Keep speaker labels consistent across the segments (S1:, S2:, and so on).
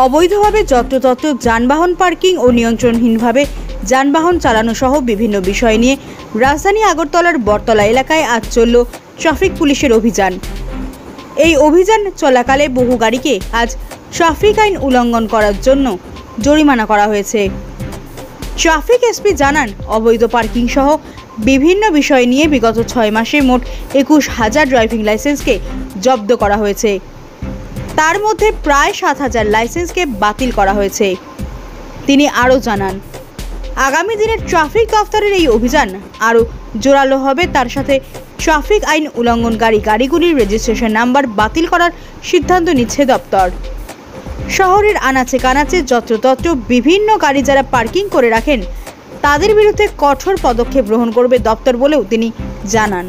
S1: অবৈধভাবে যত্রতত্র যানবাহন পার্কিং ও নিয়ন্ত্রণহীনভাবে যানবাহন চালানো সহ বিভিন্ন বিষয় নিয়ে রাজধানী আগরতলার বটতলা এলাকায় আজ চলল ট্রাফিক পুলিশের অভিযান। এই অভিযান চলাকালে বহু গাড়িকে আজ ট্রাফিক আইন উল্লঙ্ঘন করার জন্য জরিমানা করা হয়েছে। ট্রাফিক এসপি জানান, অবৈধ পার্কিং সহ বিভিন্ন বিষয় নিয়ে বিগত 6 মাসে মোট 21,000 ড্রাইভিং লাইসেন্সকে জব্দ করা হয়েছে। তার মধ্যে প্রায় 7,000 লাইসেন্সকে বাতিল করা হয়েছে। তিনি আরও জানান, আগামী দিনে ট্রাফিক দফতরের এই অভিযান আরও জোরালো হবে। তার সাথে ট্রাফিক আইন উল্লঙ্ঘনকারী গাড়িগুলির রেজিস্ট্রেশন নাম্বার বাতিল করার সিদ্ধান্ত নিচ্ছে দপ্তর। শহরের আনাচে কানাচে যত্রতত্র বিভিন্ন গাড়ি যারা পার্কিং করে রাখেন তাদের বিরুদ্ধে কঠোর পদক্ষেপ গ্রহণ করবে দপ্তর বলেও তিনি জানান।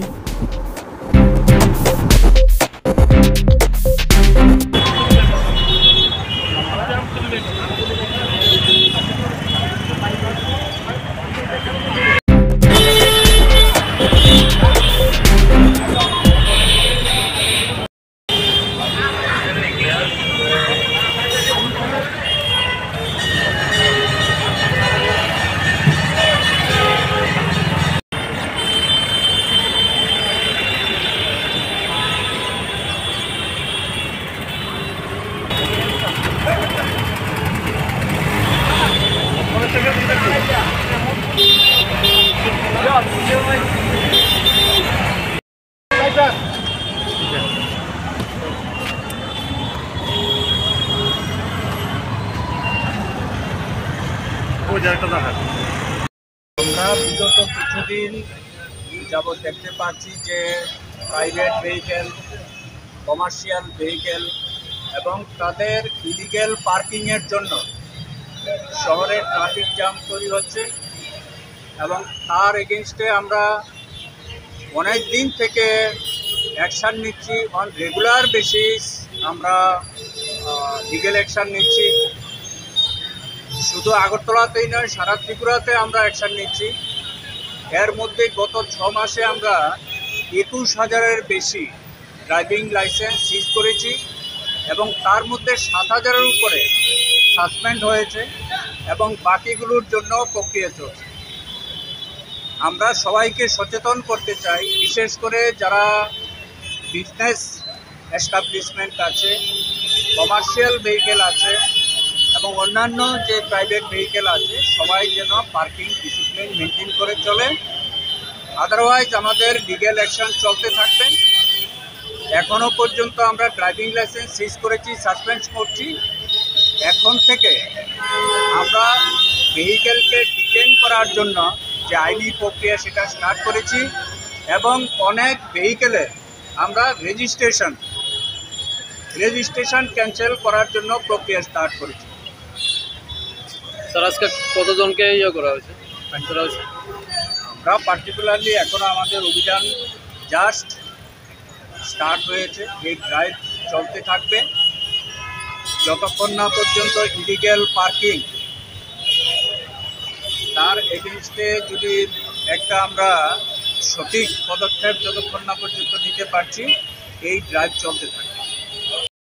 S2: আমরা বিগত কিছুদিন যাবৎ দেখতে পাচ্ছি যে প্রাইভেট ভেহিকেল, কমার্শিয়াল ভেহিকেল এবং তাদের ইলিগ্যাল পার্কিংয়ের জন্য শহরে ট্রাফিক জ্যাম তৈরি হচ্ছে এবং তার এগেনস্টে আমরা অনেক দিন থেকে অ্যাকশান নিচ্ছি। অন রেগুলার বেসিস আমরা লিগ্যাল অ্যাকশান নিচ্ছি। শুধু আগরতলাতেই নয়, সারা ত্রিপুরাতে আমরা অ্যাকশান নিচ্ছি। এর মধ্যে গত 6 মাসে আমরা 21,000-এর বেশি ড্রাইভিং লাইসেন্স সিজ করেছি এবং তার মধ্যে 7,000-এর উপরে সাসপেন্ড হয়েছে এবং বাকিগুলোর জন্য প্রক্রিয়া চলছে। আমরা সবাইকে সচেতন করতে চাই, বিশেষ করে যারা বিজনেস এস্টাবলিশমেন্ট আছে, কমার্শিয়াল ভেহিকেল আছে এবং অন্যান্য যে প্রাইভেট ভেহিকেল আছে, সবাই যেন পার্কিং ডিসিপ্লিন মেনটেন করে চলে। আদারওয়াইজ আমাদের লিগ্যাল অ্যাকশন চলতে থাকবে। এখনও পর্যন্ত আমরা ড্রাইভিং লাইসেন্স সিজ করেছি, সাসপেন্ড করছি। এখন থেকে আমরা ভেহিকেলকে ডিটেইন করার জন্য যে আইনি প্রক্রিয়া সেটা স্টার্ট করেছি এবং অনেক ভেহিকেলে আমরা রেজিস্ট্রেশন ক্যান্সেল করার জন্য প্রক্রিয়া স্টার্ট করেছি।
S3: স্যার, আজকে কতজনকে করা হয়েছে?
S2: আমরা পার্টিকুলারলি এখনও আমাদের অভিযান জাস্ট স্টার্ট হয়েছে। এই ড্রাইভ চলতে থাকবে যতক্ষণ না পর্যন্ত ইলিগ্যাল পার্কিং তার এগেনস্টে যদি একটা আমরা সঠিক পদক্ষেপ যতক্ষণ না পর্যন্ত নিতে পারছি, এই ড্রাইভ চলতে থাকে।